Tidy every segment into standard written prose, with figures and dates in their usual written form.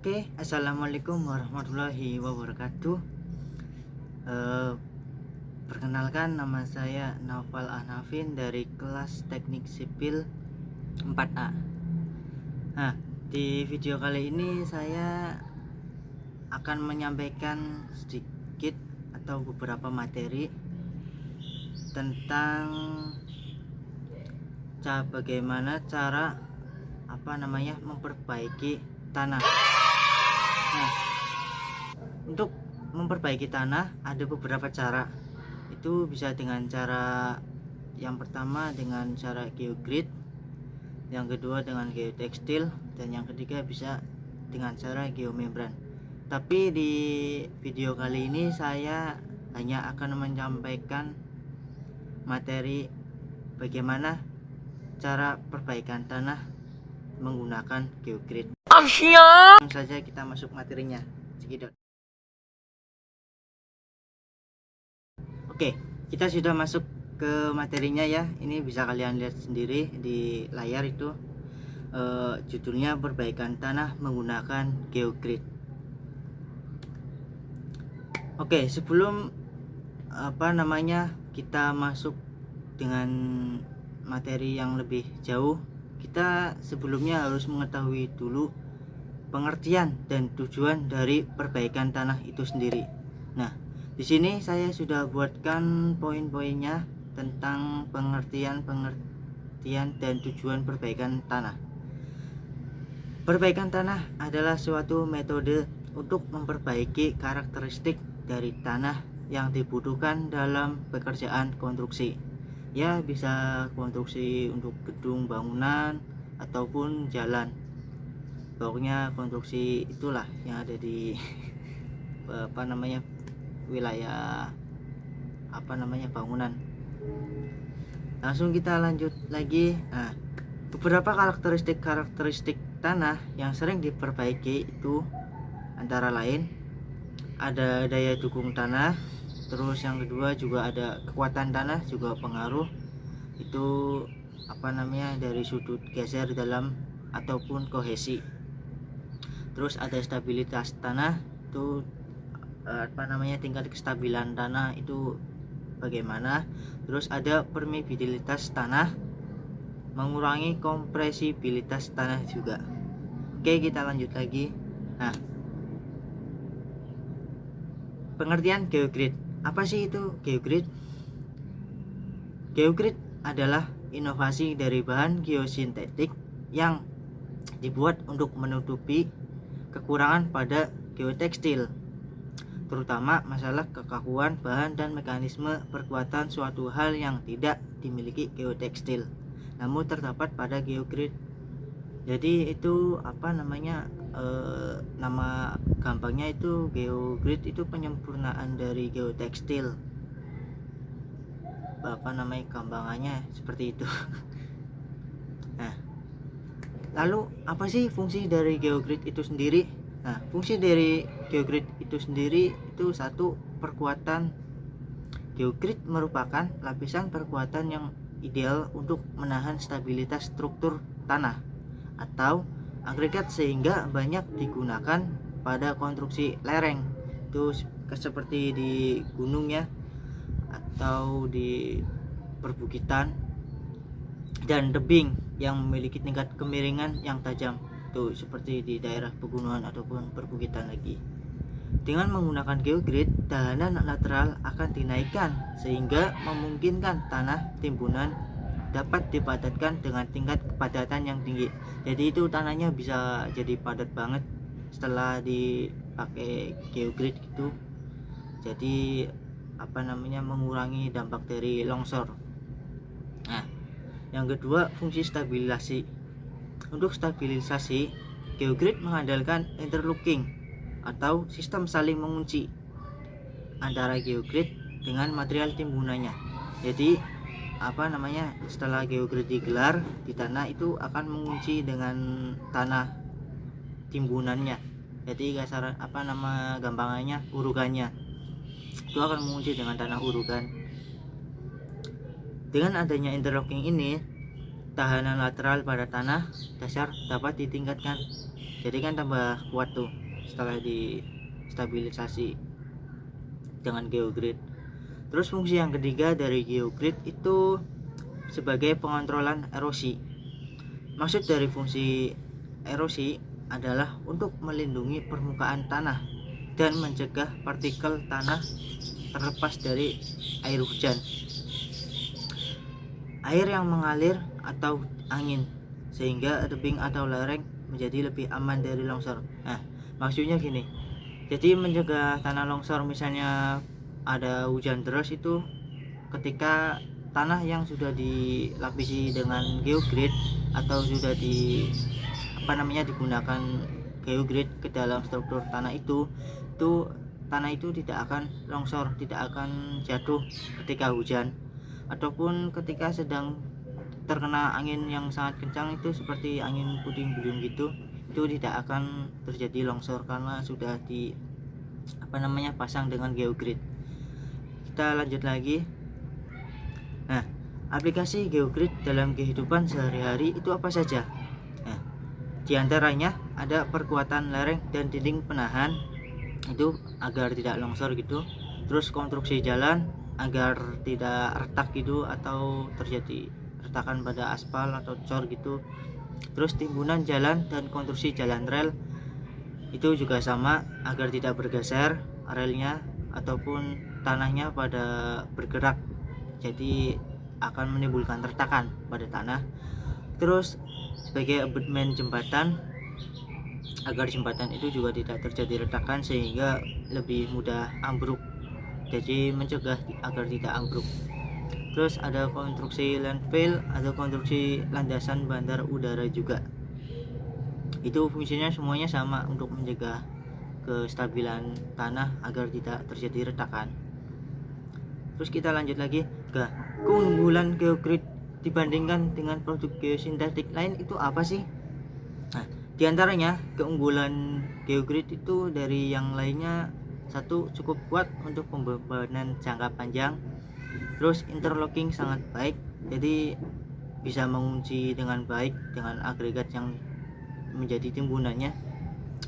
Oke, assalamualaikum warahmatullahi wabarakatuh. Eh, Perkenalkan, nama saya Naufal Ahnafin dari kelas Teknik Sipil 4A. Nah, di video kali ini saya akan menyampaikan sedikit atau beberapa materi tentang bagaimana cara memperbaiki tanah. Nah, untuk memperbaiki tanah ada beberapa cara. Itu bisa dengan cara yang pertama dengan cara geogrid, yang kedua dengan geotekstil, dan yang ketiga bisa dengan cara geomembran. Tapi di video kali ini saya hanya akan menyampaikan materi bagaimana cara perbaikan tanah menggunakan geogrid. Langsung saja kita masuk materinya. Cekidot. Oke, kita sudah masuk ke materinya ya. Ini bisa kalian lihat sendiri di layar itu. Judulnya perbaikan tanah menggunakan geogrid. Oke, sebelum kita masuk dengan materi yang lebih jauh, kita sebelumnya harus mengetahui dulu pengertian dan tujuan dari perbaikan tanah itu sendiri. Nah, di sini saya sudah buatkan poin-poinnya tentang pengertian dan tujuan perbaikan tanah. Perbaikan tanah adalah suatu metode untuk memperbaiki karakteristik dari tanah yang dibutuhkan dalam pekerjaan konstruksi. Ya, bisa konstruksi untuk gedung bangunan ataupun jalan. Pokoknya konstruksi itulah yang ada di wilayah bangunan. Langsung kita lanjut lagi. Nah, beberapa karakteristik tanah yang sering diperbaiki itu antara lain ada daya dukung tanah, terus yang kedua juga ada kekuatan tanah juga pengaruh. Itu dari sudut geser dalam ataupun kohesi. Terus ada stabilitas tanah, itu tingkat kestabilan tanah itu bagaimana. Terus ada permeabilitas tanah, mengurangi kompresibilitas tanah juga. Oke, kita lanjut lagi. Nah, pengertian geogrid. Apa sih itu geogrid? Geogrid adalah inovasi dari bahan geosintetik yang dibuat untuk menutupi kekurangan pada geotekstil, terutama masalah kekakuan bahan dan mekanisme perkuatan suatu hal yang tidak dimiliki geotekstil namun terdapat pada geogrid. Jadi itu nama gampangnya itu geogrid itu penyempurnaan dari geotekstil. Gampangannya seperti itu. Nah, lalu apa sih fungsi dari geogrid itu sendiri? Nah, fungsi dari geogrid itu sendiri itu satu, perkuatan. Geogrid merupakan lapisan perkuatan yang ideal untuk menahan stabilitas struktur tanah atau agregat sehingga banyak digunakan pada konstruksi lereng. Itu seperti di gunung ya, atau di perbukitan, dan tebing yang memiliki tingkat kemiringan yang tajam, tuh seperti di daerah pegunungan ataupun perbukitan lagi. Dengan menggunakan geogrid, tahanan lateral akan dinaikkan sehingga memungkinkan tanah timbunan dapat dipadatkan dengan tingkat kepadatan yang tinggi. Jadi itu tanahnya bisa jadi padat banget setelah dipakai geogrid gitu. Jadi mengurangi dampak dari longsor. Nah, yang kedua, fungsi stabilisasi. Untuk stabilisasi, geogrid mengandalkan interlocking atau sistem saling mengunci antara geogrid dengan material timbunannya. Jadi setelah geogrid digelar di tanah itu akan mengunci dengan tanah timbunannya. Jadi gampangannya urukannya itu akan mengunci dengan tanah urukan. Dengan adanya interlocking ini, tahanan lateral pada tanah dasar dapat ditingkatkan jadi kan tambah kuat tuh setelah stabilisasi dengan geogrid. Terus fungsi yang ketiga dari geogrid itu sebagai pengontrolan erosi. Maksud dari fungsi erosi adalah untuk melindungi permukaan tanah dan mencegah partikel tanah terlepas dari air hujan, air yang mengalir atau angin, sehingga tebing atau lereng menjadi lebih aman dari longsor. Nah, maksudnya gini, jadi mencegah tanah longsor, misalnya ada hujan deras itu ketika tanah yang sudah dilapisi dengan geogrid atau sudah digunakan geogrid ke dalam struktur tanah itu tanah itu tidak akan longsor, tidak akan jatuh ketika hujan ataupun ketika sedang terkena angin yang sangat kencang, itu seperti angin puting beliung gitu, itu tidak akan terjadi longsor karena sudah pasang dengan geogrid. Kita lanjut lagi. Nah, aplikasi geogrid dalam kehidupan sehari-hari itu apa saja? Nah, diantaranya ada perkuatan lereng dan dinding penahan itu agar tidak longsor gitu. Terus konstruksi jalan agar tidak retak gitu atau terjadi retakan pada aspal atau cor gitu. Terus timbunan jalan dan konstruksi jalan rel itu juga sama, agar tidak bergeser relnya ataupun tanahnya pada bergerak, jadi akan menimbulkan retakan pada tanah. Terus sebagai abutmen jembatan, agar jembatan itu juga tidak terjadi retakan sehingga lebih mudah ambruk, jadi mencegah agar tidak ambruk. Terus ada konstruksi landfill atau konstruksi landasan bandar udara juga, itu fungsinya semuanya sama untuk menjaga kestabilan tanah agar tidak terjadi retakan. Terus kita lanjut lagi ke keunggulan geogrid dibandingkan dengan produk geosintetik lain itu apa sih? Nah, diantaranya keunggulan geogrid itu dari yang lainnya, satu, cukup kuat untuk pembebanan jangka panjang. Terus interlocking sangat baik, jadi bisa mengunci dengan baik dengan agregat yang menjadi timbunannya.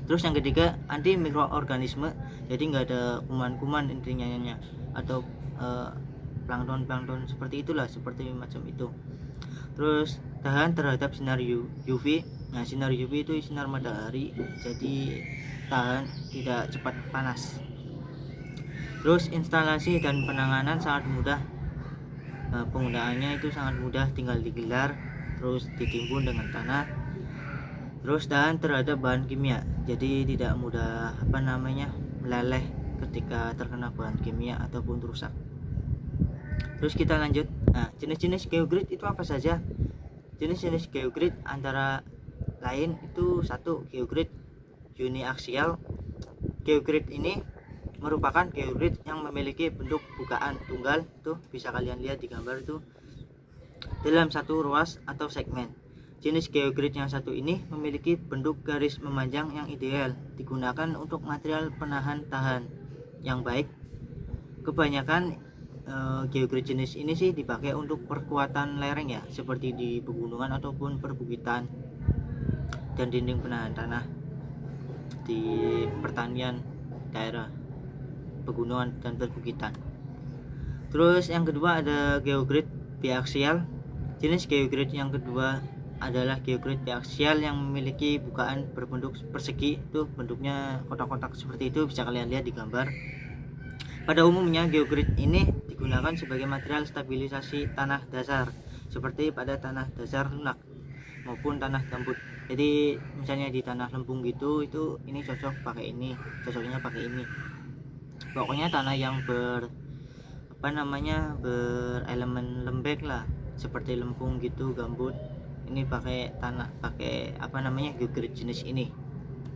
Terus yang ketiga, anti mikroorganisme, jadi nggak ada kuman-kuman intinya atau plankton seperti itulah, seperti macam itu. Terus tahan terhadap sinar UV. Nah, sinar UV itu sinar matahari, jadi tahan, tidak cepat panas. Terus instalasi dan penanganan sangat mudah, penggunaannya itu sangat mudah, tinggal digelar terus ditimbun dengan tanah. Terus tahan terhadap bahan kimia, jadi tidak mudah meleleh ketika terkena bahan kimia ataupun rusak. Terus kita lanjut. Nah, jenis-jenis geogrid itu apa saja? Jenis-jenis geogrid antara lain itu, satu, geogrid uniaksial. Geogrid ini merupakan geogrid yang memiliki bentuk bukaan tunggal, tuh bisa kalian lihat di gambar itu, dalam satu ruas atau segmen. Jenis geogrid yang satu ini memiliki bentuk garis memanjang yang ideal, digunakan untuk material penahan tahan yang baik. Kebanyakan geogrid jenis ini sih dipakai untuk perkuatan lereng ya, seperti di pegunungan ataupun perbukitan, dan dinding penahan tanah di pertanian daerah pegunungan dan perbukitan. Terus yang kedua ada geogrid biaksial. Jenis geogrid yang kedua adalah geogrid biaksial yang memiliki bukaan berbentuk persegi, itu bentuknya kotak-kotak seperti itu, bisa kalian lihat di gambar. Pada umumnya geogrid ini digunakan sebagai material stabilisasi tanah dasar, seperti pada tanah dasar lunak maupun tanah gambut. Jadi misalnya di tanah lempung gitu, itu ini cocok pakai ini, cocoknya pakai ini. Pokoknya tanah yang berelemen lembek lah, seperti lempung gitu, gambut, ini pakai geogrid jenis ini.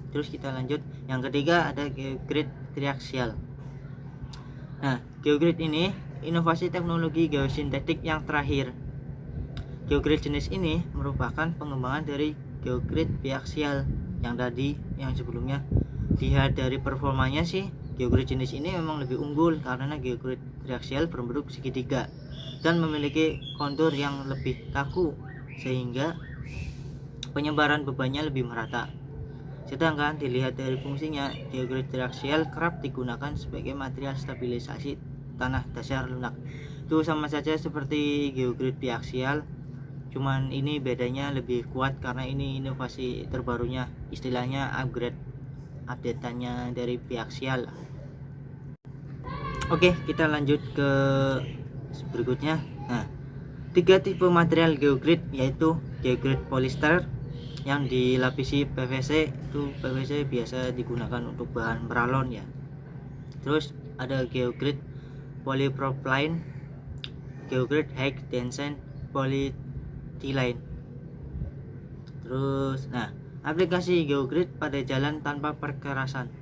Terus kita lanjut, yang ketiga ada geogrid triaksial. Nah, geogrid ini inovasi teknologi geosintetik yang terakhir. Geogrid jenis ini merupakan pengembangan dari geogrid biaksial yang sebelumnya. Dilihat dari performanya sih, geogrid jenis ini memang lebih unggul karena geogrid triaksial berbentuk segitiga dan memiliki kontur yang lebih kaku, sehingga penyebaran bebannya lebih merata. Sedangkan dilihat dari fungsinya, geogrid triaksial kerap digunakan sebagai material stabilisasi tanah dasar lunak. Itu sama saja seperti geogrid biaksial, cuman ini bedanya lebih kuat karena ini inovasi terbarunya, istilahnya update-nya dari biaksial. Oke, kita lanjut ke berikutnya. Nah, 3 tipe material geogrid yaitu geogrid polyester yang dilapisi PVC. Itu PVC biasa digunakan untuk bahan peralon ya. Terus ada geogrid polypropylene, geogrid high tensile polyethylene. Terus aplikasi geogrid pada jalan tanpa perkerasan.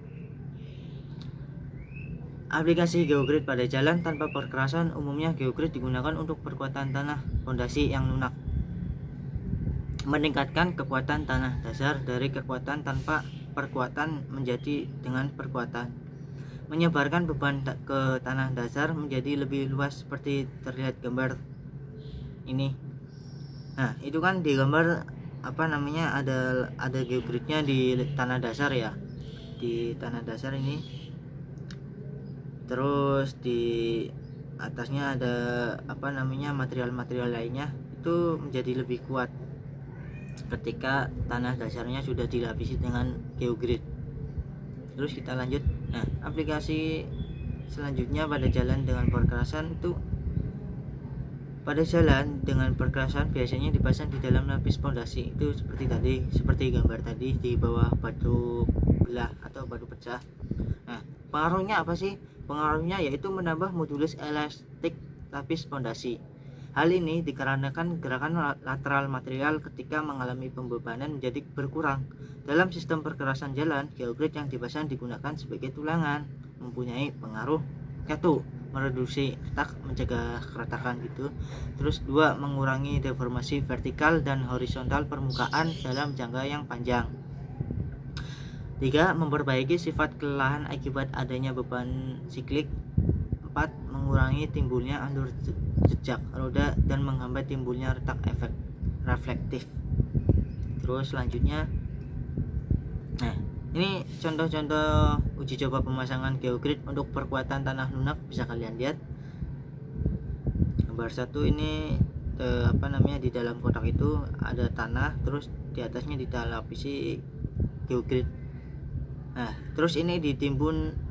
Aplikasi geogrid pada jalan tanpa perkerasan umumnya geogrid digunakan untuk perkuatan tanah fondasi yang lunak, meningkatkan kekuatan tanah dasar dari kekuatan tanpa perkuatan menjadi dengan perkuatan, menyebarkan beban ke tanah dasar menjadi lebih luas seperti terlihat gambar ini. Nah, itu kan di gambar ada geogridnya di tanah dasar ya, di tanah dasar ini. Terus di atasnya ada material-material lainnya, itu menjadi lebih kuat ketika tanah dasarnya sudah dilapisi dengan geogrid. Terus kita lanjut. Nah, aplikasi selanjutnya pada jalan dengan perkerasan itu, pada jalan dengan perkerasan biasanya dipasang di dalam lapis pondasi. Itu seperti gambar tadi, di bawah batu belah atau batu pecah. Nah, pengaruhnya apa sih? Pengaruhnya yaitu menambah modulus elastik lapis pondasi. Hal ini dikarenakan gerakan lateral material ketika mengalami pembebanan menjadi berkurang. Dalam sistem perkerasan jalan, geogrid yang dipasang digunakan sebagai tulangan, mempunyai pengaruh satu, mereduksi retak, mencegah keretakan gitu. Terus 2, mengurangi deformasi vertikal dan horizontal permukaan dalam jangka yang panjang. 3, memperbaiki sifat kelelahan akibat adanya beban siklik. 4, mengurangi timbulnya alur jejak roda dan menghambat timbulnya retak efek reflektif. Terus selanjutnya, nah ini contoh-contoh uji coba pemasangan geogrid untuk perkuatan tanah lunak, bisa kalian lihat. Gambar 1 ini di dalam kotak itu ada tanah, terus di atasnya dilapisi geogrid. Nah, terus ini ditimbun.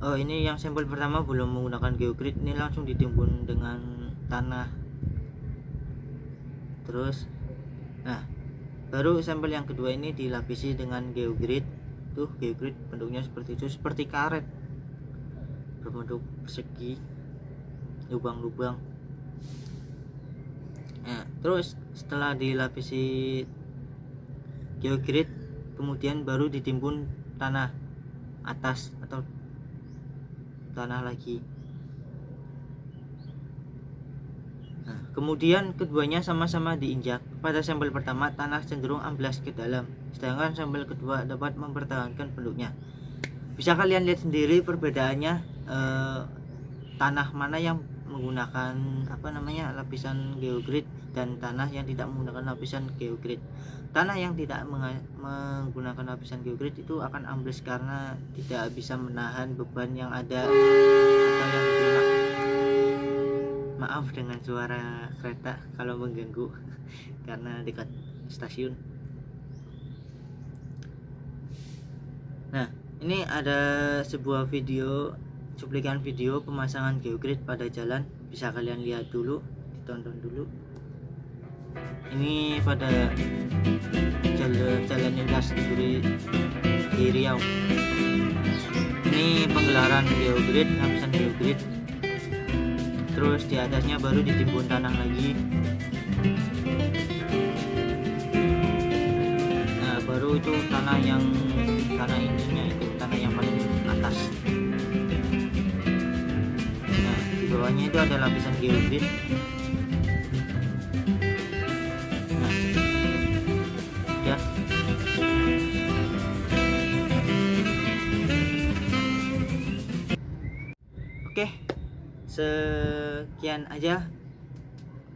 Ini yang sampel pertama belum menggunakan geogrid, ini langsung ditimbun dengan tanah. Terus baru sampel yang kedua ini dilapisi dengan geogrid. Tuh, geogrid bentuknya seperti itu, seperti karet berbentuk persegi, lubang-lubang. Nah, terus setelah dilapisi geogrid, kemudian baru ditimbun tanah atas atau tanah lagi. Nah, kemudian keduanya sama-sama diinjak. Pada sampel pertama tanah cenderung amblas ke dalam, sedangkan sampel kedua dapat mempertahankan bentuknya. Bisa kalian lihat sendiri perbedaannya, tanah mana yang menggunakan lapisan geogrid dan tanah yang tidak menggunakan lapisan geogrid. Tanah yang tidak menggunakan lapisan geogrid itu akan ambles karena tidak bisa menahan beban yang ada atau yang diterima. Maaf dengan suara kereta kalau mengganggu karena dekat stasiun. Nah, ini ada sebuah cuplikan video pemasangan geogrid pada jalan, bisa kalian lihat dulu, ditonton dulu. Ini pada jalan lintas di Riau. Ini penggelaran geogrid, lapisan geogrid. Terus di atasnya baru ditimbun tanah lagi. Nah, baru itu tanah intinya, itu tanah yang paling atas. Nah, di bawahnya itu ada lapisan geogrid. Oke, sekian aja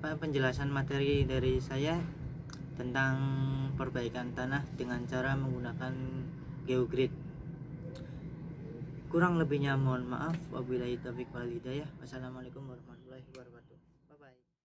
penjelasan materi dari saya. tentang perbaikan tanah dengan cara menggunakan geogrid. Kurang lebihnya mohon maaf. Wabillahi taufiq wal hidayah. Wassalamualaikum warahmatullahi wabarakatuh.